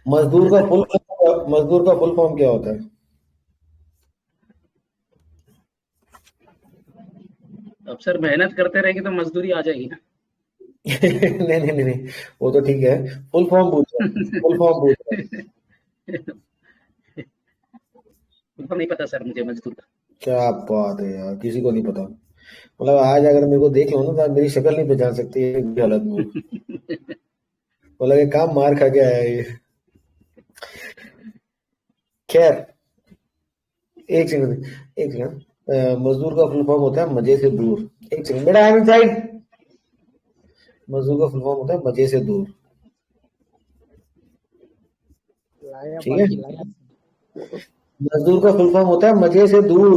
मजदूर का full form क्या होता है? अब सर मेहनत करते रहेंगे तो मजदूरी आ जाएगी ना। नहीं नहीं नहीं नहीं, वो तो ठीक है। फुल फॉर्म पूछ रहा हूँ, फुल फॉर्म पूछ रहा हूँ। उनको नहीं पता सर मुझे मजदूर का। क्या बात है यार, किसी को नहीं पता। मतलब आज अगर मेरे को देख लो ना तो आप मेरी शक्ल नहीं पहचान सकती है इनकी हालत में हूँ। मतलब ये काम मार खा के आया है ये। खैर, एक सेकंड, एक सेकंड। मजदूर का फुल फॉर्म होता है मजे से दूर। एक सेकंड बेटा, आई एम इनसाइड। मजदूर का फुल फॉर्म होता है मजे से दूर। लाया ठीक है, बाकी लाया। मजदूर का फुल फॉर्म होता है मजे से दूर।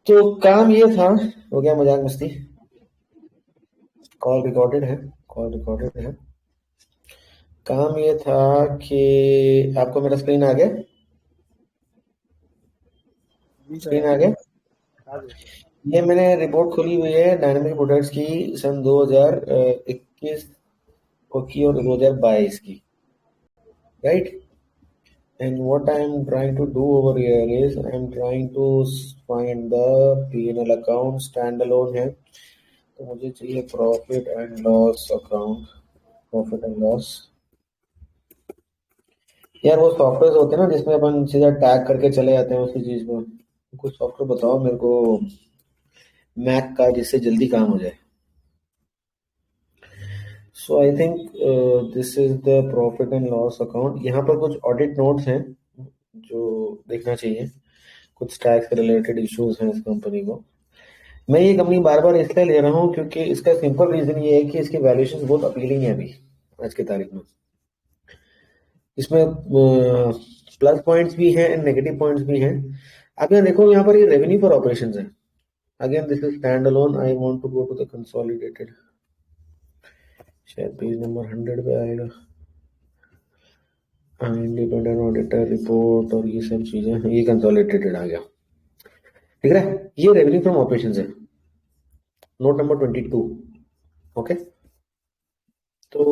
तो काम ये था, हो गया मजाक मस्ती। कॉल रिकॉर्डेड है, कॉल रिकॉर्डेड है। काम ये था कि आपको मेरा स्क्रीन आ गया? जी स्क्रीन सर। आ गया? आ गए सर। ये मैंने रिपोर्ट खोली हुई है डायनामिक प्रोडक्ट्स की, सन 2021 की और 2022 की, right? And what I am trying to do over here is I am trying to find the P&L account, stand alone है। तो मुझे चाहिए profit and loss account, profit and loss. यार वो सॉफ्टवेयर होते हैं ना जिसमें अपन सीधा टैग करके चले जाते हैं उसी चीज में, कुछ सॉफ्टवेयर बताओ मेरे को, मैक का, जिससे जल्दी काम हो जाए। So I think this is the profit and loss account. यहाँ पर कुछ ऑडिट नोट्स हैं जो देखना चाहिए, कुछ टैक्स से रिलेटेड इश्यूज हैं इस कंपनी को। मैं ये कंपनी बार बार इसलिए ले रहा हूँ क्योंकि इसका सिंपल रीजन ये है कि इसकी वैल्यूएशन बहुत अपीलिंग है अभी आज की तारीख में। इसमें प्लस पॉइंट्स भी हैं एंड नेगेटिव पॉइंट्स भी हैं। आप यहाँ देखो, यहाँ पर ये रेवेन्यू फॉर ऑपरेशंस है। Again this is stand alone, I want to go to the consolidated. शायद पेज नंबर 100 पे आएगा, इंडिपेंडेंट ऑडिटर रिपोर्ट और ये सब चीजें, ये कंसोलिडेटेड आ गया। ठीक है, ये रेवेन्यू फ्रॉम ऑपरेशंस है, नोट नंबर 22। ओके, तो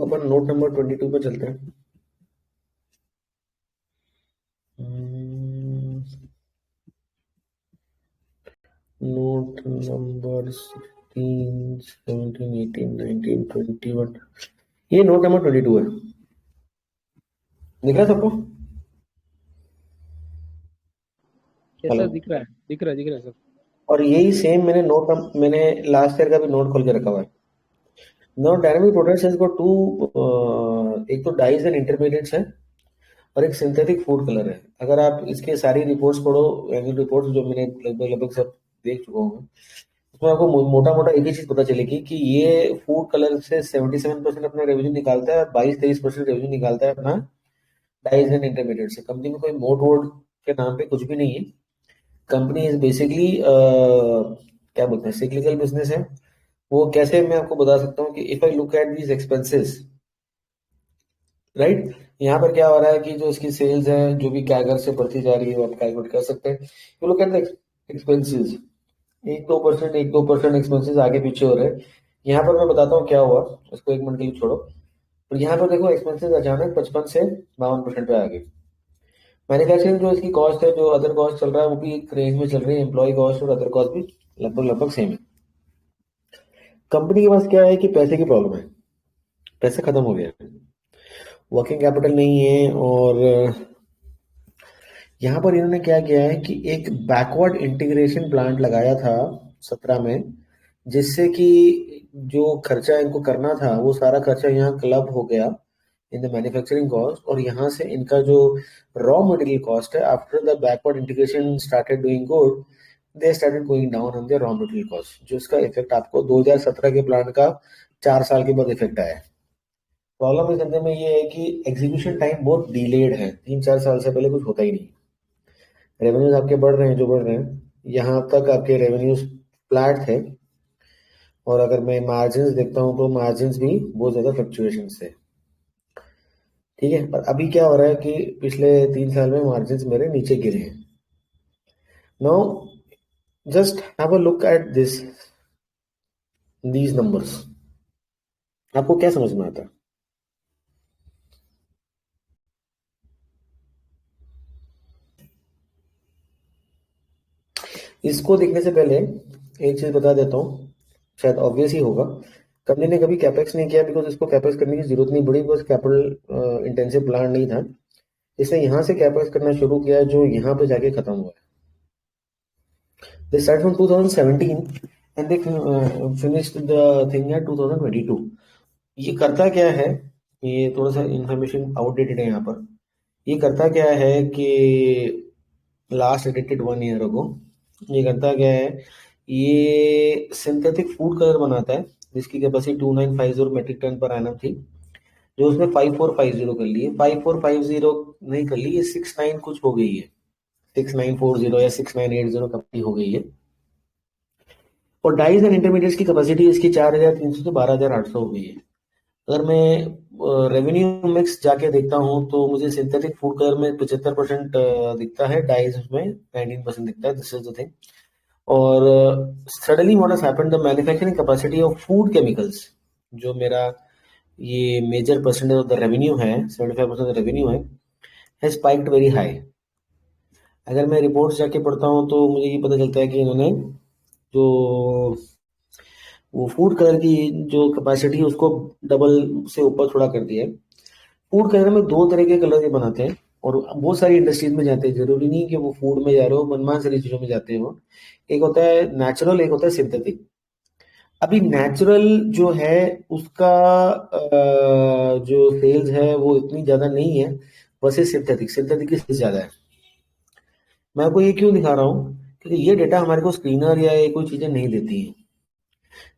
अपन नोट नंबर 22 पे चलते हैं। Note number 16, 17, 18, 19, 21। ये नोट नंबर 22 है, दिख रहा है सबको? Yes hello. सर, दिख रहा है, दिख रहा है, दिख रहा है सर। और यही सेम मैंने लास्ट ईयर का भी नोट खोल के रखा हुआ है। Now Dynamic Products has got two, एक तो डाइज एंड इंटरमीडिएट्स है और एक सिंथेटिक फूड कलर है। अगर आप इसके सारी रिपोर्ट्स पढ़ो, एनुअल रिपोर्ट्स जो मैंने लगभग लगभग सब देख चुका हूँ, उसमें आपको मोटा मोटा एक ही चीज पता चलेगी कि ये फूड कलर से 77% अपना रेवेन्यू निकालता है और 22-23% रेवेन्यू निकालता है अपना डाइज एंड इंटरमीडिएट से। कंपनी में कोई मोट वोट के नाम पे कुछ भी नहीं है। कंपनी इज बेसिकली क्या बोलते हैं, सिक्लिकल बिजनेस है। वो कैसे, मैं आपको बता सकता हूँ कि if I look at these expenses, right, यहाँ पर क्या हो रहा है कि जो इसकी सेल्स है जो भी कैगर से बढ़ती जा रही है वो आप कैलकुलेट कर सकते हैं। You look at the expenses, 1-2% expenses आगे पीछे हो रहे हैं। यहाँ पर मैं बताता हूँ क्या हुआ, इसको एक मिनट के लिए छोड़ो। तो यहाँ पर देखो एक्सपेंसेस अचानक 55 से 52% पे आ गए। मैन्युफैक्चरिंग जो इसकी कॉस्ट है, जो अदर कॉस्ट चल रहा है वो भी एक रेंज में चल रही है, एम्प्लॉय कॉस्ट और अदर कॉस्ट भी लगभग लगभग सेम है। कंपनी के पास क्या है कि पैसे की प्रॉब्लम है, पैसे खत्म हो गए हैं, वर्किंग कैपिटल नहीं है। और यहाँ पर इन्होंने क्या किया है कि एक बैकवर्ड इंटीग्रेशन प्लांट लगाया था 17 में, जिससे कि जो खर्चा इनको करना था वो सारा खर्चा यहाँ क्लब हो गया इन द मैन्युफैक्चरिंग कॉस्ट। और यहाँ से इनका जो रॉ मटेरियल कॉस्ट है, after the backward integration started doing good, they started going down on the raw material cost, जो इसका इफेक्ट आपको 2017 के प्लांट का 4 साल के बाद इफेक्ट आया है। प्रॉब्लम इस धंधे में ये है कि एग्जीक्यूशन टाइम बहुत डिलेड है, 3-4 साल से पहले कुछ होता ही नहीं। रेवेन्यूज आपके बढ़ रहे हैं जो बढ़ रहे हैं, यहाँ तक आपके रेवेन्यूज फ्लैट थे। और अगर मैं मार्जिन देखता हूँ तो मार्जिन भी बहुत ज्यादा फ्लक्चुएशन थे। ठीक है, पर अभी क्या हो रहा है कि पिछले 3 साल में मार्जिन मेरे नीचे गिरे हैं। Now just have a look at this, these numbers. आपको क्या समझ में आता है? इसको देखने से पहले एक चीज बता देता हूँ, शायद ऑब्वियस ही होगा। कंपनी ने कभी कैपेक्स नहीं किया बिकॉज इसको कैपेक्स करने की जरूरत नहीं पड़ी, बिकॉज कैपिटल इंटेंसिव प्लान नहीं था। इसने यहाँ से कैपेक्स करना शुरू किया जो यहाँ पे जाके खत्म हुआ है। They start from 2017 and they finished the thing at 2022। ये करता क्या है, ये थोड़ा सा इंफॉर्मेशन आउटडेटेड है यहाँ पर। ये करता क्या है कि लास्ट एडिटेड 1 ईयर अगो, ये करता क्या है, ये सिंथेटिक फूड कलर बनाता है जिसकी capacity 2950 metric ton per annum थी, जो उसने 5450 कर ली है। 5450 नहीं कर ली, ये 69 कुछ हो गई है, 6940 या 6980 कभी हो गई है। और डाइज एंड इंटरमीडिएट्स की कैपेसिटी इसकी 4300 से 12800 हो गई है। अगर मैं रेवेन्यू मिक्स जाके देखता हूँ तो मुझे सिंथेटिक फूड कलर में 75% दिखता है, डाइज उसमें 19% दिखता है। This is the thing. और suddenly what has happened, the manufacturing capacity of food chemicals, जो मेरा ये major percentage of the revenue है, 75% रेवेन्यू है स्पाइक्ड वेरी हाई। अगर मैं रिपोर्ट्स जाके पढ़ता हूँ तो मुझे ये पता चलता है कि इन्होंने जो वो फूड कलर की जो कैपेसिटी है उसको डबल से ऊपर थोड़ा कर दिया है। फूड कलर में दो तरह के कलर ये बनाते हैं और बहुत सारी इंडस्ट्रीज में जाते हैं, जरूरी नहीं कि वो फूड में जा रहे हो, मनमान सारी चीजों में जाते हो। एक होता है नेचुरल, एक होता है सिंथेटिक। अभी नेचुरल जो है उसका जो सेल्स है वो इतनी ज्यादा नहीं है, वैसे सिंथेटिक सिंथेटिक की सेल्स ज्यादा है। मैं आपको ये क्यों दिखा रहा हूँ, क्योंकि ये डेटा हमारे को स्क्रीनर या ये कोई चीजें नहीं देती है।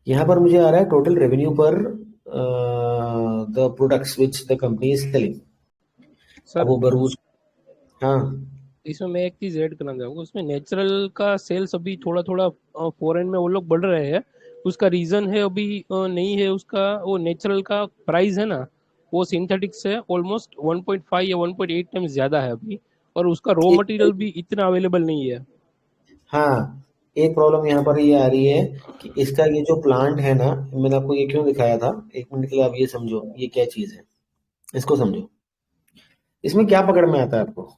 यहाँ पर मुझे आ रहा है टोटल रेवेन्यू पर the products which the company is selling. अब सर वो बरूस, हाँ। इसमें मैं एक चीज ऐड करना चाहूंगा, उसमें नेचुरल का सेल्स अभी थोड़ा थोड़ा फॉरेन में वो लोग बढ़ रहे हैं। उसका रीजन है अभी नहीं है उसका, वो नेचुरल का प्राइस है ना, वो सिंथेटिक से ऑलमोस्ट 1.5 या 1.8 टाइम्स ज्यादा है अभी। और उसका रॉ एक, मटेरियल भी इतना अवेलेबल नहीं है। हाँ, एक प्रॉब्लम यहाँ पर ये आ रही है कि इसका ये जो प्लांट है ना, मैंने आपको ये क्यों दिखाया था, एक मिनट के लिए आप ये समझो ये क्या चीज है, इसको समझो। इसमें क्या पकड़ में आता है आपको?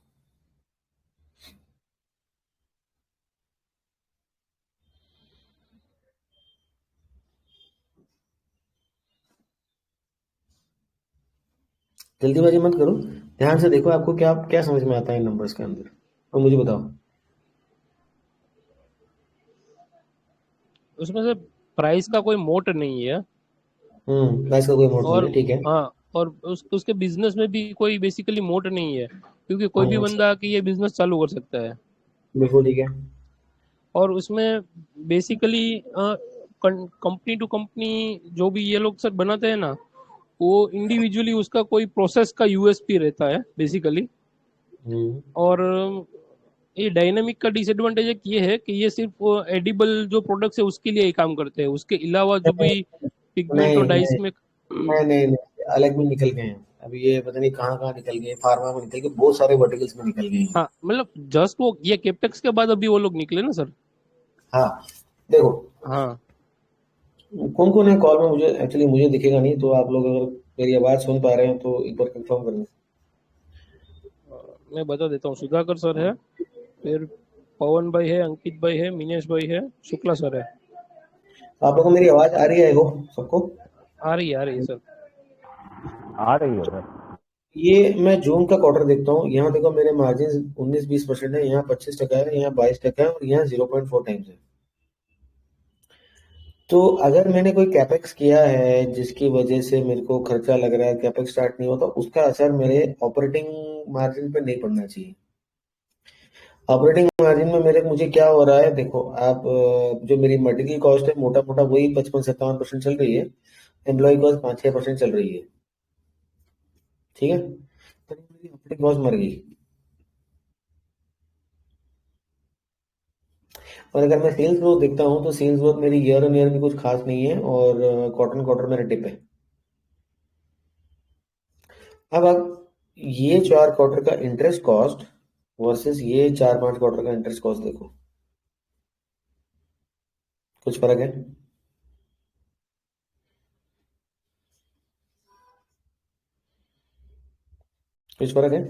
जल्दीबाजी मत करो, ध्यान से देखो, आपको क्या क्या समझ में आता है इन नंबर्स के अंदर, और मुझे बताओ। उसमें से प्राइस का कोई मोट नहीं है। प्राइस का कोई मोड नहीं और है, ठीक है। हाँ, और उसके बिजनेस में भी कोई बेसिकली मोट नहीं है, क्योंकि कोई भी हम्म, बंदा आके ये बिजनेस चालू कर सकता है। बिल्कुल ठीक है। और उसमें बेसिकली कंपनी टू कंपनी जो भी ये लोग सर बनाते हैं ना, वो इंडिविजुअली उसका कोई प्रोसेस का यूएसपी रहता है बेसिकली। हम्म, और ये डायनेमिक का डिसएडवांटेज एक ये है कि ये सिर्फ एडिबल जो प्रोडक्ट्स है उसके लिए ही काम करते हैं, उसके अलावा जो भी पिगमेंट नहीं और नहीं डाइस में। नहीं नहीं नहीं, अलग भी निकल गए हैं। अभी ये पता नहीं कहाँ कहाँ निकल गए, फार्मा में निकल गए, बहुत सारे वर्टिकल्स में निकल गए हैं। हाँ मतलब जस्ट वो ये केपेक्स के बाद अभी वो लोग निकले ना सर। हाँ, देखो, हाँ, कौन कौन है कॉल में, मुझे एक्चुअली मुझे दिखेगा नहीं, तो आप लोग अगर मेरी आवाज सुन पा रहे हैं तो एक बार कंफर्म करना। मैं बता देता हूँ, सुधाकर सर है, फिर पवन भाई है, अंकित भाई है, मिनेश भाई है, शुक्ला सर है। आप लोगों को मेरी आवाज आ रही है, आई होप सबको। आ रही है सर। आ रही है सर। ये मैं जून का क्वार्टर देखता हूँ, यहाँ देखो मेरे मार्जिन 19-20% है, यहाँ 25% है, यहाँ 22% है, और यहाँ 0.4 टाइम्स है। तो अगर मैंने कोई कैपेक्स किया है जिसकी वजह से मेरे को खर्चा लग रहा है, कैपेक्स स्टार्ट नहीं होता, उसका असर मेरे ऑपरेटिंग मार्जिन पे नहीं पड़ना चाहिए। ऑपरेटिंग मार्जिन में मेरे मुझे क्या हो रहा है, देखो आप, जो मेरी मटेरियल कॉस्ट है मोटा मोटा वही 55-57% चल रही है, एम्प्लॉय कॉस्ट 5-6% चल रही है, ठीक है, तो मेरी ऑपरेटिंग कॉस्ट मर गई। और अगर मैं सेल्स ग्रोथ देखता हूँ तो सेल्स ग्रोथ मेरी ईयर ऑन ईयर भी कुछ खास नहीं है, और क्वार्टर क्वार्टर मेरा डिप है। अब आप ये 4 क्वार्टर का इंटरेस्ट कॉस्ट वर्सेस ये 4-5 क्वार्टर का इंटरेस्ट कॉस्ट देखो, कुछ फर्क है? कुछ फर्क है?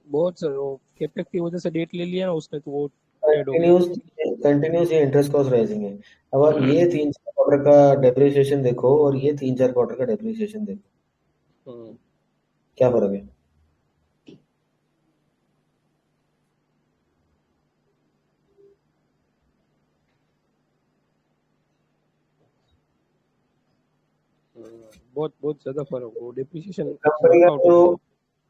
बहुत सर, वो कैपेक्स की वजह से डेट ले लिया ना उसने, तो वो ऐड हो गया। कंटिन्यूस कंटिन्यूस ये इंटरेस्ट कॉस्ट राइजिंग है। अब आप ये 3-4 क्वार्टर का डेप्रिसिएशन देखो और ये 3-4 क्वार्टर का डेप्रिसिएशन देखो, हम्म, क्या फर्क है? बहुत बहुत ज्यादा फर्क, वो डिप्रिसिएशन कंपनी का वर्कआउट हो जो गया।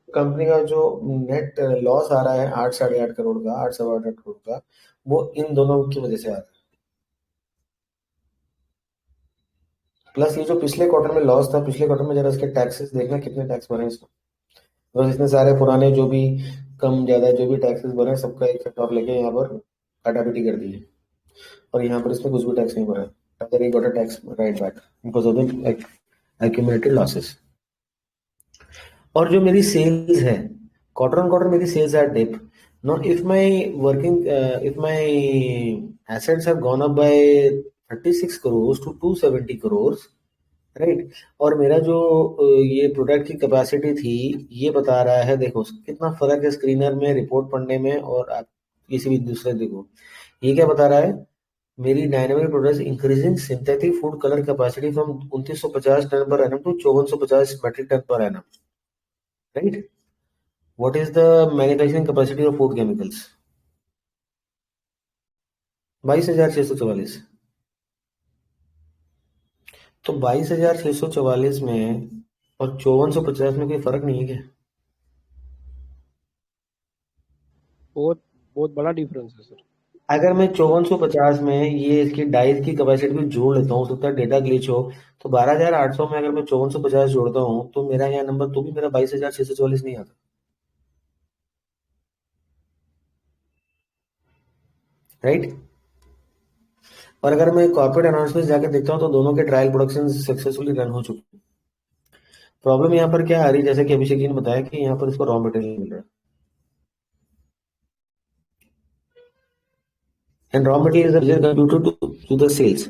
कंपनी का जो नेट लॉस आ रहा है 8-8.5 करोड़ का, 8-8.5 करोड़ का, वो इन दोनों की वजह से आ रहा है। प्लस ये जो पिछले क्वार्टर में लॉस था, पिछले क्वार्टर में जरा इसके टैक्सेस देखना कितने टैक्स भरे हैं इसमें। बस इतने सारे पुराने जो भी कम ज्यादा जो भी टैक्सेस भरे हैं सबका एक सेट ऑफ लेके यहाँ पर काटापीटी कर दी है, और यहाँ पर इसमें कुछ भी टैक्स नहीं भरा है। अगर ये got tax write back because of the accumulated losses। और जो मेरी सेल्स है, क्वार्टर ऑन क्वार्टर मेरी sales are dip. No, if my working if my assets have gone up by 36 crore to 270 crore, right, और मेरा जो ये प्रोडक्ट की कैपेसिटी थी, ये बता रहा है, देखो कितना फर्क है स्क्रीनर में रिपोर्ट पढ़ने में और आप किसी भी दूसरे देखो, ये क्या बता रहा है, मेरी dynamic products increasing synthetic food colour capacity from 2950 ton per annum to 5450 metric ton per annum, right. What is the manufacturing capacity of food chemicals? 22,644। तो 22,644 में और 5450 में कोई फर्क नहीं है क्या? बहुत बहुत बड़ा डिफरेंस है सर। अगर मैं 5450 में ये इसकी डाइस की कैपेसिटी भी जोड़ लेता हूँ, हो सकता है डेटा ग्लिच हो, तो 12,800 में अगर मैं 5450 जोड़ता हूँ तो मेरा यहाँ नंबर तो भी मेरा 22,644 नहीं आता, राइट। और अगर मैं कॉर्पोरेट अनाउंसमेंट जाकर देखता हूँ तो दोनों के ट्रायल प्रोडक्शन सक्सेसफुली रन हो चुके हैं। प्रॉब्लम यहाँ पर क्या आ रही है, जैसे कि अभिषेक जी ने बताया कि यहाँ पर इसको रॉ मटेरियल मिल रहा है, and raw material is computed to the sales,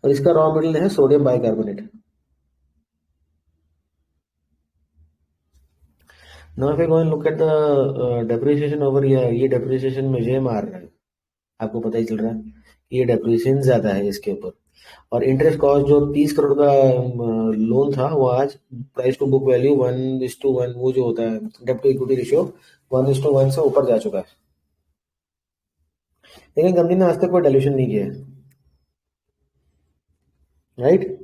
और इसका रॉ मटेरियल है sodium bicarbonate. Now if I go and look at the depreciation over year, ये डेप्रिसिएशन मुझे मार रहा है, आपको पता ही चल रहा है कि ये डेप्रिसिएशन ज्यादा है इसके ऊपर। और इंटरेस्ट कॉस्ट जो 30 करोड़ का लोन था, वो आज प्राइस टू बुक वैल्यू 1:1, वो जो होता है डेप्ट टू इक्विटी रेशियो 1:1 से ऊपर जा चुका है, लेकिन कंपनी ने आज तक कोई डायल्यूशन नहीं किया है, राइट।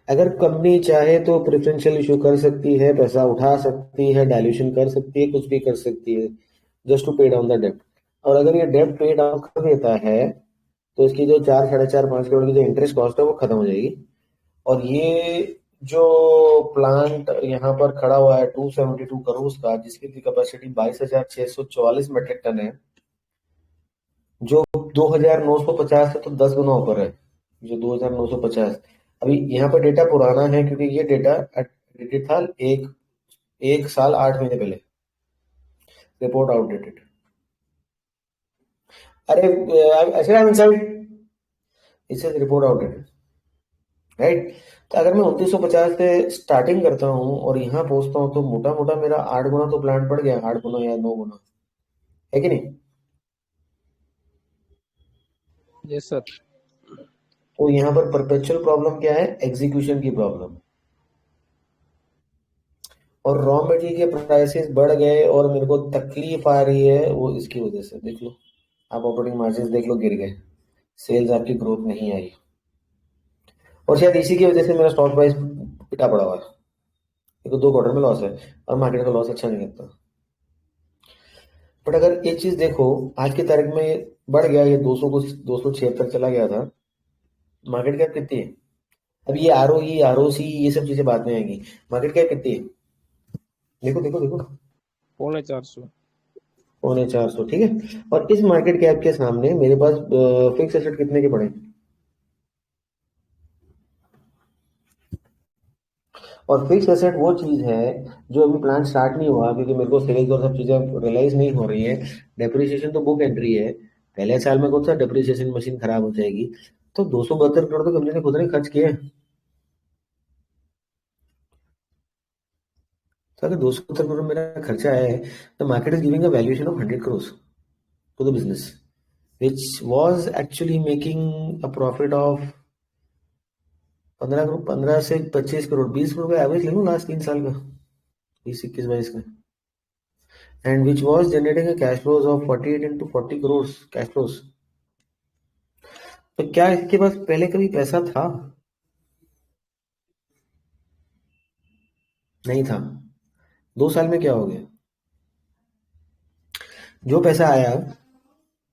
अगर कंपनी चाहे तो प्रेफरेंशियल इशू कर सकती है, पैसा उठा सकती है, डायल्यूशन कर सकती है, कुछ भी कर सकती है, जस्ट टू पे डाउन द डेप्ट। और अगर ये डेप्ट पे डाउन कर देता है तो इसकी जो 4, 4.5, 5 करोड़ की जो इंटरेस्ट कॉस्ट है वो खत्म हो जाएगी। और ये जो प्लांट यहाँ पर खड़ा हुआ है 272 करोड़ का, जिसकी कैपेसिटी 22,644 मेट्रिक टन है, जो 2,950 है तो 10 गुना ऊपर है, जो 2,950। अभी यहाँ पर डेटा पुराना है क्योंकि ये डेटा अपडेटेड था एक एक साल 8 महीने पहले, रिपोर्ट आउटडेटेड। अरे अच्छा, इनसाइड इससे रिपोर्ट आउटडेटेड, राइट। तो अगर मैं 2950 से स्टार्टिंग करता हूँ और यहाँ पहुंचता हूँ तो मोटा मोटा मेरा 8 गुना तो प्लांट बढ़ गया, 8 गुना या 9 गुना, है कि नहीं? Yes sir. तो यहाँ पर परपेचुअल प्रॉब्लम क्या है, एग्जीक्यूशन की प्रॉब्लम। और रॉ मटेरियल के प्राइसेस बढ़ गए और मेरे को तकलीफ आ रही है, वो इसकी वजह से देख लो, आप ऑपरेटिंग मार्जिन देख लो, गिर गए, सेल्स आपकी ग्रोथ नहीं आई, और शायद इसी की वजह से मेरा स्टॉक प्राइस पिटा पड़ा हुआ है, क्योंकि 2 क्वार्टर में लॉस है और मार्केट का लॉस अच्छा नहीं लगता। बट अगर एक चीज देखो, आज की तारीख में बढ़ गया, ये 200 को 276 चला गया था, मार्केट कैप कितनी है? अब ये ROE ROC ये सब चीजें बाद में आएंगी, मार्केट कैप कितनी है? देखो देखो देखो, 450। 450, ठीक है। और इस मार्केट कैप के सामने मेरे पास फिक्स एसेट कितने के पड़े? और फिक्स एसेट वो चीज है जो अभी प्लान स्टार्ट नहीं हुआ, क्योंकि मेरे को सेल्स और सब चीजें रियलाइज नहीं हो रही है। डेप्रिसिएशन तो बुक एंट्री है, पहले साल में कौन सा डेप्रिसिएशन मशीन खराब हो जाएगी। तो 272 करोड़ तो कंपनी ने खुद ने खर्च किए हैं। तो अगर 270 करोड़ मेरा खर्चा है, the market is giving a valuation of 100 crore to the business, which was actually making a profit of 15 crore, 15 से 25 करोड़, 20 करोड़ का एवरेज ले लो लास्ट 3 साल का, 20, 21, 22 का, and which was generating a cash flows of 48 into 40 crore cash flows. तो क्या इसके पास पहले कभी पैसा था? नहीं था। 2 साल में क्या हो गया? जो पैसा आया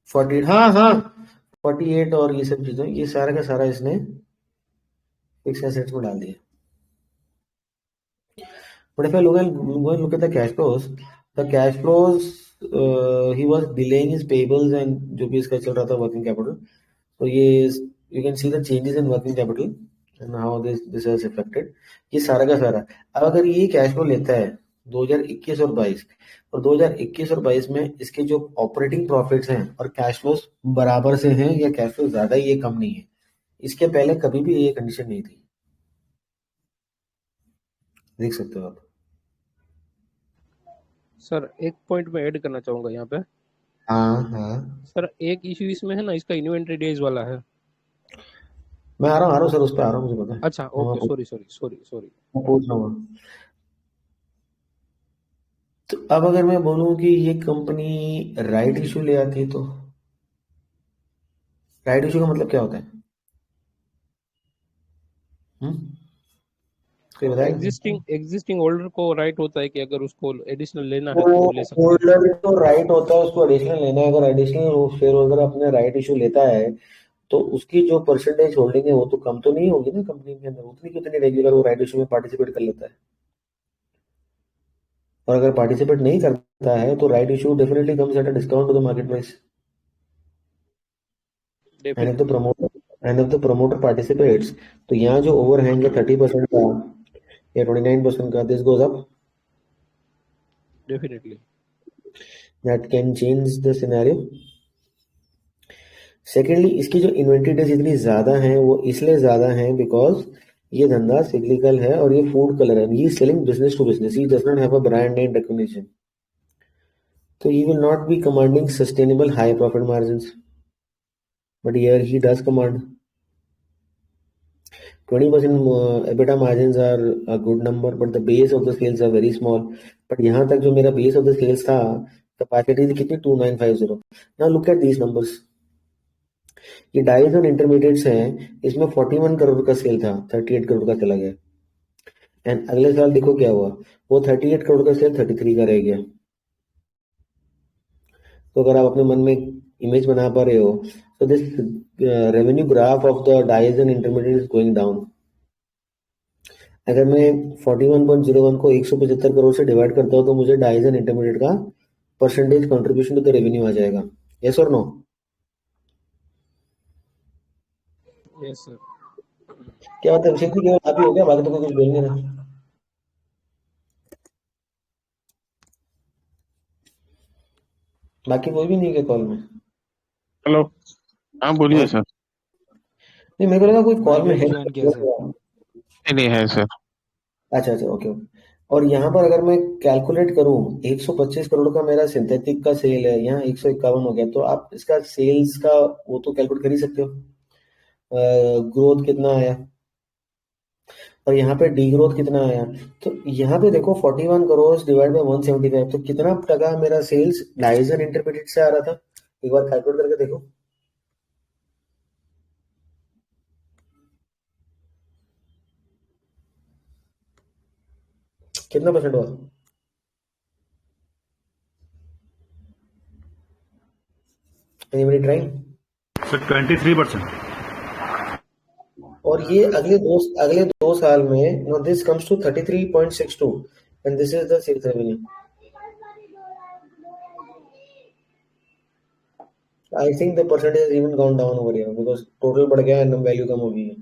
48, हाँ हाँ 48 और ये सब चीजें, ये सारा का सारा इसने फिक्स एसेट्स में डाल दिया। But if I look at the cash flows, he was delaying his payables and जो भी इसका चल रहा था working capital. So ये you can see the changes in working capital and how this has affected. ये सारा का सारा। अब अगर ये कैश फ्लो लेता है 2021 और 22, और 2021 और 22 में इसके जो ऑपरेटिंग प्रॉफिट्स हैं और कैश फ्लोस बराबर से हैं या कैश फ्लो ज्यादा ही है कम नहीं है, इसके पहले कभी भी ये कंडीशन नहीं थी। देख सकते हो आप। सर एक पॉइंट में ऐड करना चाहूंगा यहाँ पे। हाँ हाँ, सर एक इश्यू इसमें है ना, इसका इन्वेंटरी डेज वाला है। मैं आ रहा हूँ सर, उस पर आ रहा हूँ, मुझे पता है। अच्छा okay, sorry sorry sorry sorry. मैं पूछ रहा हूँ। तो अब अगर मैं बोलूँ कि ये कंपनी राइट इशू ले आती है, तो राइट इशू का मतलब क्या होता है? कोई बताएगा? एग्जिस्टिंग होल्डर को राइट होता है कि अगर उसको एडिशनल लेना है वो तो वो ले सकता है। होल्डर को राइट होता है उसको एडिशनल लेना है। अगर एडिशनल शेयर होल्डर अपने राइट इशू लेता है तो उसकी जो परसेंटेज होल्डिंग है वो तो कम तो नहीं होगी ना कंपनी के अंदर, उतनी कितनी रेगुलर वो राइट इशू में पार्टिसिपेट कर लेता है। और अगर पार्टिसिपेट नहीं करता है तो right issue definitely comes at a discount to the market price. And if the definitely promoter participates, तो यहाँ जो ओवरहैंग है 30% का या 29% का, this goes up, definitely. That can change the scenario. Secondly, इसकी जो इन्वेंट्री डेज इतनी ज्यादा हैं वो इसलिए ज्यादा हैं बिकॉज ये धंधा सिक्लिकल है और ये फूड कलर है, ये selling business to business, he does not have a brand name recognition, तो he will not be commanding sustainable high profit margins, but here he does command 20% EBITDA margins are a good number, but the base of the sales are very small. But यहाँ तक जो मेरा base of the sales था, capacity थी कितनी, 2950। now look at these numbers, ये dies और intermediates हैं, इसमें 41 करोड़ का सेल था, 38 करोड़ का चला गया। एंड अगले साल देखो क्या हुआ, वो 38 करोड़ का सेल 33 का रह गया। तो अगर आप अपने मन में इमेज बना पा रहे हो, so this revenue graph of the dyes and intermediates is going down। अगर मैं 41.01 को 175 करोड़ से डिवाइड करता हूँ तो मुझे डाइज एंड इंटरमीडिएट का percentage contribution to the revenue आ जाएगा। यस और नो? Yes sir. क्या बात है अभिषेक जी, केवल आप ही हो क्या, बाकी तो कोई कुछ बोल नहीं रहा? बाकी कोई भी नहीं है कॉल में? हेलो, हाँ बोलिए सर। नहीं, मेरे को लगा कोई कॉल में है। ज्वाइन किया सर। नहीं है सर। अच्छा अच्छा, ओके ओके। और यहाँ पर अगर मैं कैलकुलेट करूँ, 125 करोड़ का मेरा सिंथेटिक का सेल है, यहाँ 151 हो गया, तो आप इसका सेल्स का वो तो कैलकुलेट कर ही सकते हो, ग्रोथ कितना आया, और यहाँ पे डी ग्रोथ कितना आया। तो यहाँ पे देखो 41 करोड़ डिवाइड बाय 175, तो कितना टका मेरा सेल्स डाइज एंड इंटरमीडिएट से आ रहा था, एक बार कैलकुलेट करके देखो। कितना परसेंट हुआ? Anybody trying? सर 23%। और ये अगले दो साल में, now this comes to 33.62 and this is the sales revenue। I think the percentage has even gone down over here because total बढ़ गया and वैल्यू कम हो गई है।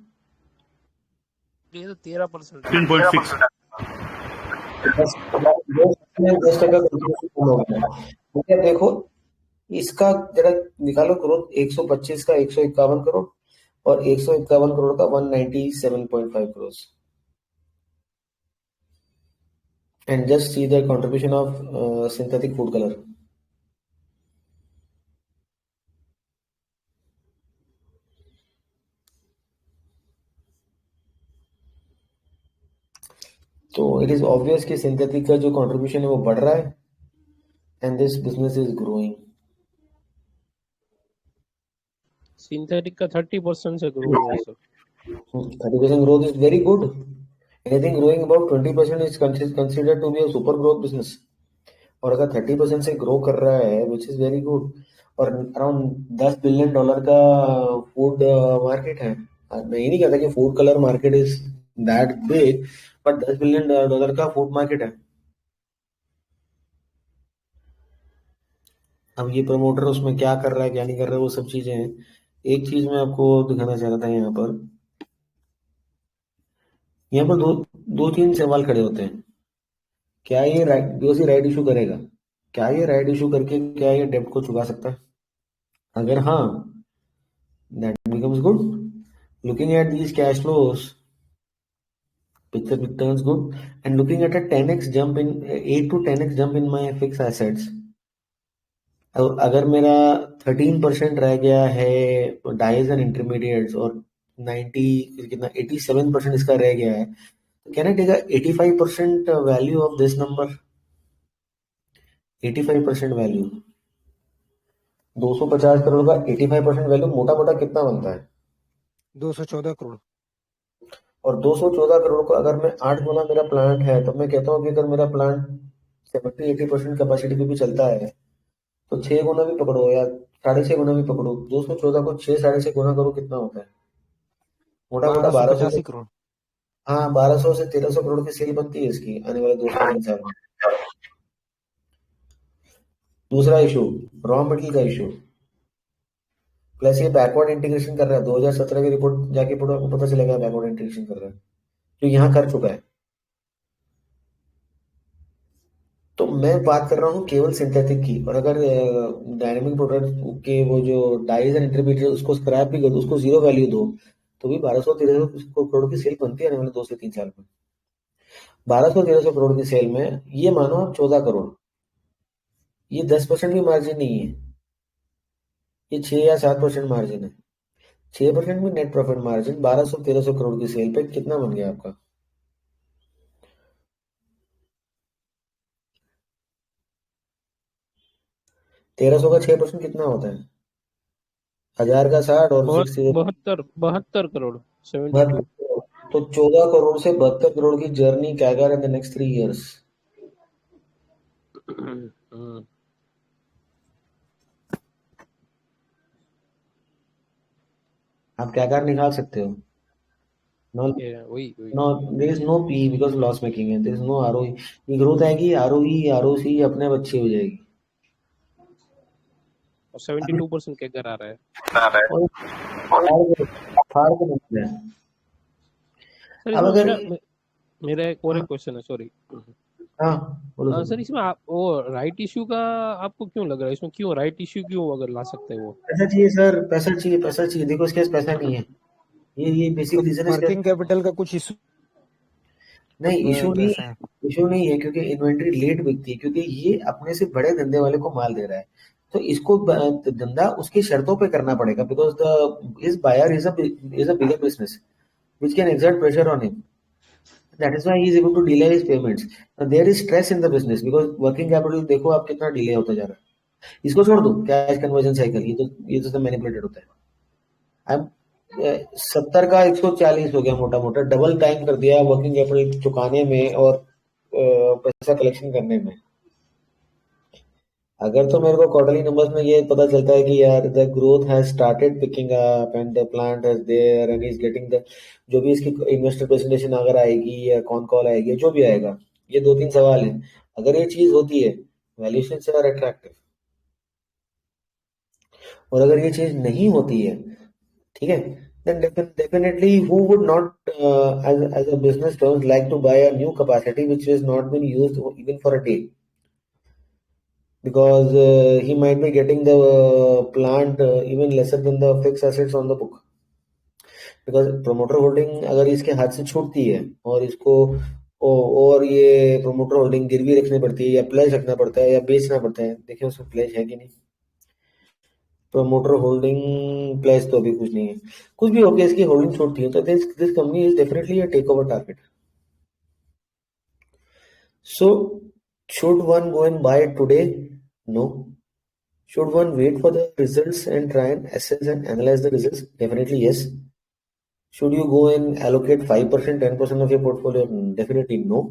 ये तो 13%। 15.6। 10% contribution कम हो गया। ठीक है, देखो इसका जरा निकालो ग्रोथ, 125 का 151 करोड़ और 151 करोड़ का 197.5 crore. and just see the contribution of synthetic food color. तो it is obvious कि synthetic का जो contribution है वो बढ़ रहा है and this business is growing. Synthetic का 30% से ग्रो हुआ है sir. 30% growth is very good. Anything growing about 20% is considered to be a super growth business. और अगर 30% से ग्रो कर रहा है which is very good, और अराउंड $10 बिलियन का फूड मार्केट है। मैं ये नहीं कहता कि food colour market is that big, but $10 billion का फूड मार्केट है। अब ये प्रमोटर उसमें क्या कर रहा है क्या नहीं कर रहा है वो सब चीजें हैं। एक चीज मैं आपको दिखाना चाह रहा था, यहाँ पर दो तीन सवाल खड़े होते हैं। क्या ये राइट इशू करेगा? क्या ये राइट इशू करके क्या ये डेब्ट को चुका सकता है? अगर हाँ, that becomes good. Looking at these cash flows, picture turns good, and looking at a 10x jump in 8 to 10x jump in my fixed assets. अगर मेरा 13% रह गया है डाइज एंड इंटरमीडिएट्स और 87% इसका रह गया है, तो can I take 85% value of this number? 85% value, 250 crore का 85% वैल्यू मोटा मोटा कितना बनता है? 214 करोड़। और 214 करोड़ को अगर मैं 8 गुना मेरा प्लांट है, तो मैं कहता हूँ कि अगर मेरा प्लांट 70-80% कैपेसिटी पे भी चलता है तो 6 गुना भी पकड़ो या 6.5 गुना भी पकड़ो, 214 को 6-6.5 गुना करो, कितना होता है? मोटा मोटा 1200 करोड़। हाँ, 1200 से 1300 करोड़ की सेल बनती है इसकी आने वाले 2-3 साल में। दूसरा इशू, रॉ मटेरियल का इशू, प्लस ये बैकवर्ड इंटीग्रेशन कर रहा है। 2017 की रिपोर्ट जाके पढ़ो, आपको पता चलेगा बैकवर्ड इंटीग्रेशन कर रहा है, जो यहाँ कर चुका है। तो मैं बात कर रहा हूँ केवल सिंथेटिक की, और अगर डायनेमिक प्रोडक्ट के वो जो डाइज एंड इंटरमीडिएट उसको स्क्रैप भी कर दो, उसको जीरो वैल्यू दो, तो भी 1200-1300 करोड़ की सेल बनती है आने वाले 2 से 3 साल में। 1200-1300 करोड़ की सेल में ये मानो आप 14 करोड़, ये 10% भी मार्जिन नहीं है, ये 6 या 7% मार्जिन है। 6% भी नेट प्रॉफिट मार्जिन 1200-1300 करोड़ की सेल पे कितना बन गया आपका? $1300 का 6% कितना होता है? 1000 का 60 और 72 करोड़ 72। तो 14 करोड़ से 72 करोड़ की journey CAGR in the next 3 years. आप कैगर निकाल सकते हो। No, there is no P because loss making है, देयर इज नो आरओई। ये ग्रोथ आएगी, आरओई आरओसी अपने आप अच्छी हो जाएगी। और 72% कैगर आ रहा है। अब अगर मेरा एक और क्वेश्चन है, सॉरी। हाँ सर, इसमें आप वो राइट इश्यू का आपको क्यों लग रहा है? इसमें क्यों राइट इश्यू क्यों अगर ला सकते हैं? वो पैसा चाहिए सर, पैसा चाहिए। देखो इसके पास पैसा नहीं है, ये बेसिक रीजन है। वर्किंग कैपिटल का कुछ इशू नहीं, इशू नहीं है, क्योंकि इन्वेंट्री लेट बिकती है, क्योंकि ये अपने से बड़े धंधे वाले को माल दे रहा है, तो इसको धंधा उसकी शर्तों पे करना पड़ेगा, because his buyer is a bigger business which can exert pressure on him. That is why he is able to delay his payments. Now, there is stress in the business because working capital देखो आप कितना delay होता जा रहा है। इसको छोड़ दो, कैश कन्वर्जन साइकिल, ये तो सब मैनिपुलेटेड होता है। अब 70 का 140 हो गया, मोटा मोटा डबल टाइम कर दिया वर्किंग कैपिटल चुकाने में और पैसा कलेक्शन करने में। अगर तो मेरे को क्वार्टरली नंबर्स में ये पता चलता है कि यार the growth has started picking up and the plant is there and is getting the, जो भी इसकी इन्वेस्टर प्रेजेंटेशन अगर आएगी या कौन कॉल आएगी, जो भी आएगा, ये 2-3 सवाल हैं। अगर ये चीज होती है, वैल्यूएशन आर अट्रैक्टिव, और अगर ये चीज नहीं होती है, ठीक है, then definitely who would not as a business terms like to buy a new capacity which has not been used even for a day, because he might be getting the plant even lesser than the fixed assets on the book, because promoter holding अगर इसके हाथ से छूटती है और इसको और ये प्रोमोटर होल्डिंग गिरवी रखनी पड़ती है या प्लेज रखना पड़ता है या बेचना पड़ता है, देखिए उसमें प्लेज है कि नहीं। प्रमोटर होल्डिंग प्लेज तो अभी कुछ नहीं है, कुछ भी हो गया इसकी होल्डिंग छोड़ती है तो this company is definitely a takeover target. So should one go and buy it today? No. Should one wait for the results and try and assess and analyze the results? Definitely yes. Should you go and allocate 5%, 10% of your portfolio? Definitely no.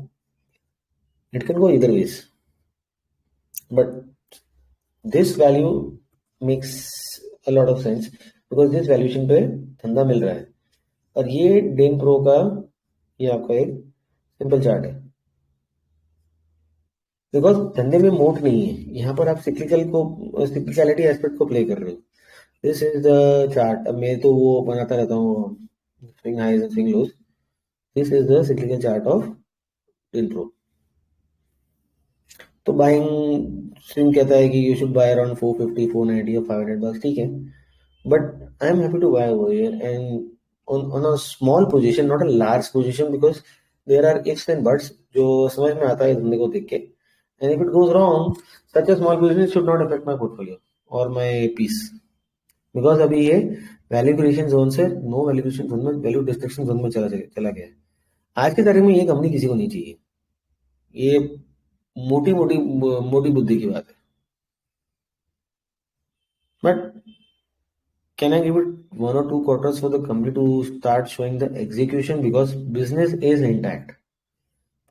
It can go either ways. But this value makes a lot of sense because this valuation पे धंधा मिल रहा है। और ये Dane pro का ये आपका एक सिंपल चार्ट है, बिकॉज धंधे में मोट नहीं है, यहाँ पर आप सिक्लिकलिटी एस्पेक्ट को प्ले कर रहे हो। This is the chart. अब मैं तो वो बनाता रहता हूँ swing highs and swing lows. This is the cyclical chart of den pro. तो बाइंग स्विंग कहता है कि यू शुड बाय अराउंड 450, 490 और 500 bucks, ठीक है, but I am happy to buy over here and on a small position, not a large position, because there are ifs and buts जो समझ में आता है धंधे को देख के। And if it goes wrong, such a small position should not affect my portfolio or my peace, because अभी ये वैल्यू क्रिएशन जोन से नो वैल्यू क्रिएशन जोन में, वैल्यू डिस्ट्रक्शन जोन में चला गया है। आज की तारीख में ये कंपनी किसी को नहीं चाहिए, ये मोटी मोटी बुद्धि की बात है। But can I give it 1 or 2 quarters for the company to start showing the execution, because business is intact,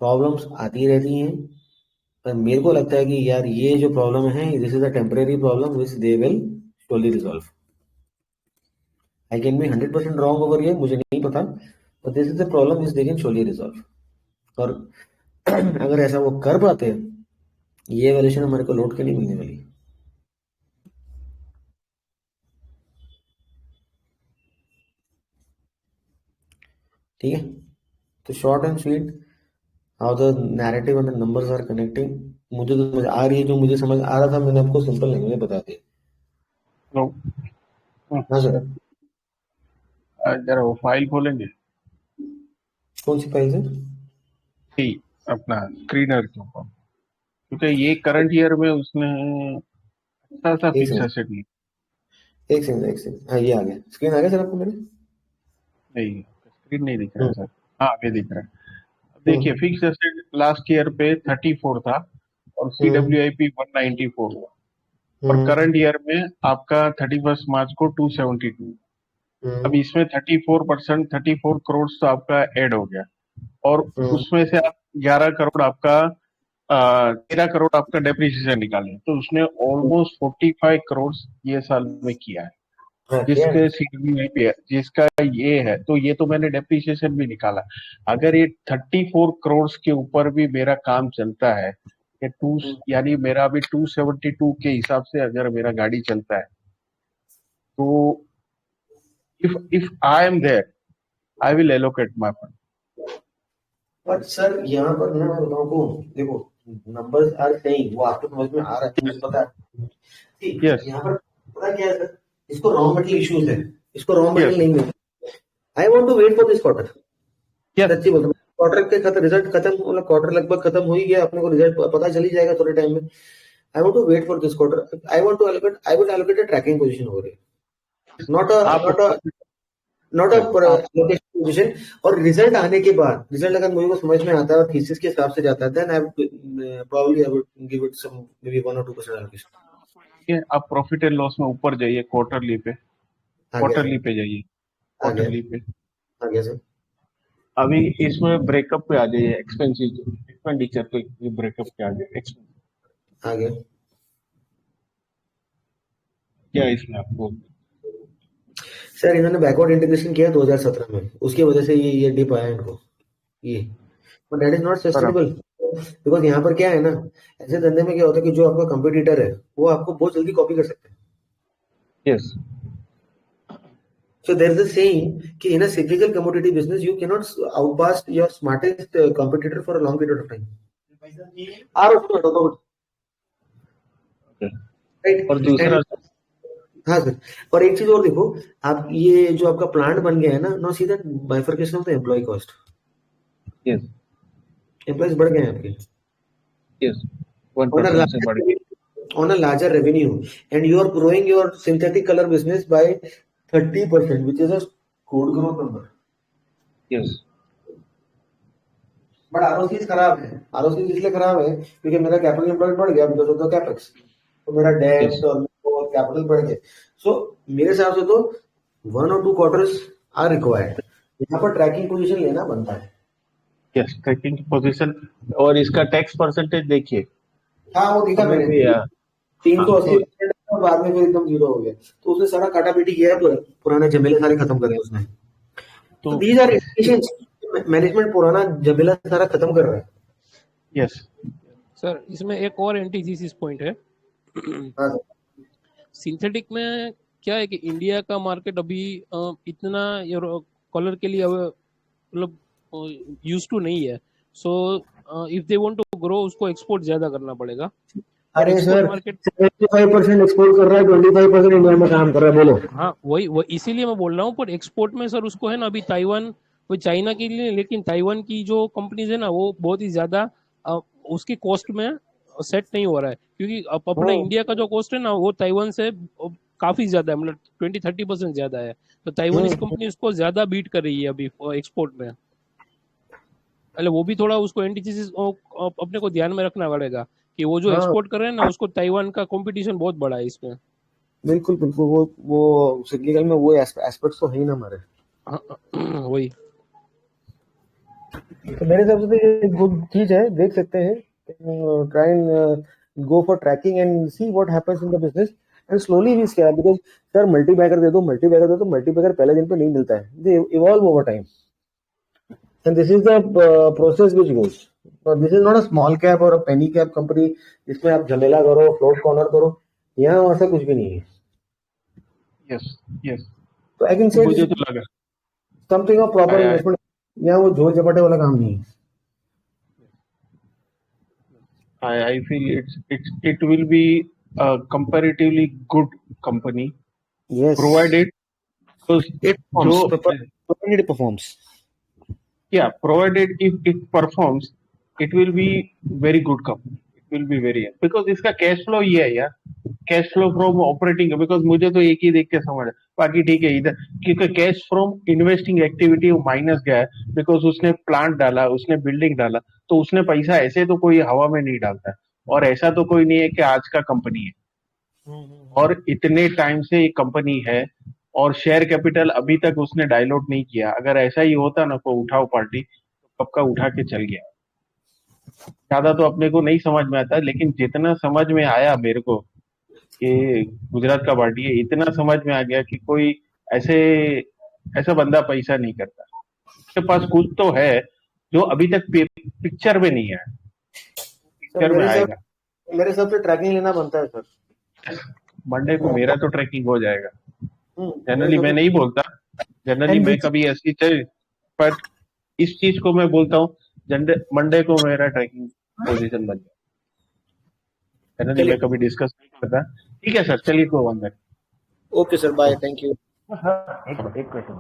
problems आती रहती हैं, पर मेरे को लगता है कि यार ये जो प्रॉब्लम है this is a temporary problem which they will surely resolve. I can be 100% wrong over here, मुझे नहीं पता, but this is the problem which they can surely resolve. और अगर ऐसा वो कर पाते हैं, ये वैल्यूएशन हमारे को लौट के नहीं मिलने वाली। ठीक है, तो short and sweet how the narrative and the numbers are connecting, मुझे तो समझ आ रही है, जो मुझे समझ आ रहा था मैंने आपको सिंपल लैंग्वेज में बता दिया। हाँ सर, जरा वो फाइल खोलेंगे कौन सी फाइल सर? ठीक, अपना स्क्रीनर के ऊपर, क्योंकि ये करंट ईयर में उसने अच्छा सा एक फिक्स सेकंड एसेट ली। एक सेकंड, हाँ ये आ गया, स्क्रीन आ गया सर आपको मेरे? नहीं, स्क्रीन नहीं दिख रहा है सर। हाँ आगे दिख रहा है। देखिए फिक्स एसेट लास्ट ईयर पे 34 था और CWIP 194 हुआ, और करंट ईयर में आपका 31 मार्च को 272। अब इसमें 34% 34 करोड़ तो आपका ऐड हो गया, और उसमें से आप 11 करोड़ आपका 13 करोड़ आपका डेप्रिसिएशन निकाले, तो उसने ऑलमोस्ट 45 करोड़ ये साल में किया है। जिसके CWIP है, जिसका ये है, तो ये तो मैंने डेप्रिसिएशन भी निकाला। अगर ये 34 करोड़ के ऊपर भी मेरा काम चलता है, यानी मेरा अभी 272 के हिसाब से अगर मेरा गाड़ी चलता है, तो if I am there, I will allocate my fund. But sir यहाँ पर ना मैं बताऊँ को, देखो नंबर्स आर सेइंग, वो आपको समझ में आ रहा है, मुझे पता है। Yes. यहाँ पर पता क्या है सर, इसको रॉ मटेरियल इश्यूज है, इसको रॉ मटेरियल नहीं मिल। I want to wait for this quarter. सच्ची बोलता हूँ, क्वार्टर के खत्म, रिजल्ट खत्म, मतलब क्वार्टर लगभग खत्म हो ही गया, अपने को रिजल्ट पता चल ही जाएगा थोड़े टाइम में। I want to wait for this quarter. I want to allocate, I would allocate a tracking position over here, not a location position. और रिजल्ट आने के बाद, रिजल्ट अगर मुझे को समझ में आता है और थीसिस के हिसाब से जाता है, then I would give it some maybe 1 or 2% allocation. आप प्रॉफिट एंड लॉस में ऊपर जाइए, क्वार्टरली पे जाइए, क्वार्टरली पे आ गया सर। अभी इसमें ब्रेकअप पे आ जाइए, एक्सपेंडिचर पे ब्रेकअप पे आ जाइए, आ गया क्या इसमें आपको सर, इन्होंने बैकवर्ड इंटीग्रेशन किया 2017 में, उसकी वजह से ये डिप आया इनको ये, but that is not sustainable. Because यहाँ पर क्या है ना, ऐसे धंधे में क्या होता है कि जो आपका कंपटीटर है वो आपको बहुत जल्दी कॉपी कर सकते हैं। Yes, So there is a saying कि in a cyclical commodity business you cannot outpass your smartest competitor for a long period of time. Right? और दूसरा हाँ सर, और एक चीज और देखो, आप ये जो आपका प्लांट बन गया है ना, no see that bifurcation of the employee cost. Yes, employees बढ़ गए हैं आपके यस on a 1% से बढ़ गए. on a larger revenue, and you are growing your synthetic color business by 30%, which is a good growth number. Yes but ROC खराब है. ROC इसलिए खराब है क्योंकि मेरा कैपिटल एम्प्लॉयड बढ़ गया बिकॉज ऑफ द कैपेक्स. तो मेरा डेट यस और कैपिटल बढ़ गए. सो मेरे हिसाब से तो 1 or 2 quarters आर रिक्वायर्ड. यहाँ पर ट्रैकिंग पोजीशन लेना बनता है. Yes tracking position. और इसका टैक्स परसेंटेज देखिए. हाँ वो दिखा हमें मैंने भी 380% और बाद में फिर एकदम जीरो हो गया. तो उसने सारा काटा पीटी किया है. पुराने झमेले सारे खत्म करे उसने. तो तो दीज आर इंडिकेशंस. मैनेजमेंट पुराना झमेला सारा खत्म कर रहा है. यस सर इसमें एक और एंटीथीसिस पॉइंट है. हाँ सर. सिंथेटिक में क्या है कि इंडिया का मार्केट अभी इतना कलर के लिए मतलब यूज टू नहीं है. So if they want to grow उसको एक्सपोर्ट ज्यादा करना पड़ेगा. अरे एक्सपोर्ट सर मार्केट 75% एक्सपोर्ट कर रहा है, 25% इंडिया में काम कर रहा है. बोलो. हाँ वही इसीलिए मैं बोल रहा हूँ. पर एक्सपोर्ट में सर उसको है ना अभी ताइवान, वो चाइना के लिए, लेकिन ताइवान की जो कंपनीज है ना वो बहुत ही ज्यादा उसकी कॉस्ट में सेट नहीं हो रहा है. क्योंकि अपना इंडिया का जो कॉस्ट है ना वो ताइवान से काफी ज्यादा है, मतलब 20-30% ज्यादा है. तो ताइवानीज कंपनी उसको ज्यादा बीट कर रही है अभी एक्सपोर्ट में. मतलब वो भी थोड़ा उसको एंटीथेसिस अपने को ध्यान में रखना पड़ेगा कि वो जो हाँ एक्सपोर्ट कर रहे हैं ना उसको ताइवान का कंपटीशन बहुत बड़ा है इसमें. बिल्कुल बिल्कुल. वो सिग्निकल में वो एस्पेक्ट्स तो है ही ना हमारे. वही. तो मेरे हिसाब से तो ये गुड चीज है. देख सकते हैं. Try and go for tracking and see what happens in the business and slowly we scale. Because sir multibagger दे दो, मल्टीबैगर दे दो, मल्टीबैगर पहले दिन पे नहीं मिलता है. They evolve over time and this is the process which goes. This is not a small cap और अ पेनी कैप कंपनी जिसमें आप झमेला करो, फ्लोट कॉर्नर करो. यहाँ ऐसा कुछ भी नहीं है. यस यस तो आई कैन से मुझे तो लगा something of proper I investment. यहाँ वो झोल झपटे वाला काम नहीं है. I feel it will be a comparatively good company Yes. provided because It performs. जो Provided it performs. yeah provided if it performs it will be very good company. It will be very because इसका cash flow ये है यार. Cash flow from operating है. Because मुझे तो एक ही देख के समझ है. बाकी ठीक है इधर क्योंकि कैश फ्रॉम इन्वेस्टिंग एक्टिविटी वो माइनस गया है. बिकॉज उसने प्लांट डाला, उसने बिल्डिंग डाला. तो उसने पैसा ऐसे तो कोई हवा में नहीं डालता है. और ऐसा तो कोई नहीं है कि आज का कंपनी है और इतने टाइम से ये कंपनी है और शेयर कैपिटल अभी तक उसने डायलूट नहीं किया. अगर ऐसा ही होता ना कोई उठाओ पार्टी तो कब का उठा के चल गया. ज्यादा तो अपने को नहीं समझ में आता लेकिन जितना समझ में आया मेरे को कि गुजरात का पार्टी है, इतना समझ में आ गया कि कोई ऐसे ऐसा बंदा पैसा नहीं करता. उसके पास कुछ तो है जो अभी तक पिक्चर में नहीं है. पिक्चर में आएगा. मेरे हिसाब से ट्रैकिंग लेना बनता है सर. मंडे को मेरा तो ट्रैकिंग हो जाएगा. जनरली मैं नहीं बोलता. जनरली मैं कभी ऐसी चीज पर इस चीज को मैं बोलता हूँ मंडे को मेरा ट्रैकिंग पोजीशन बन जाए. जनरली मैं कभी डिस्कस नहीं करता. ठीक है सर चलिए कोई वांधा नहीं. Okay sir bye. Thank you. एक क्वेश्चन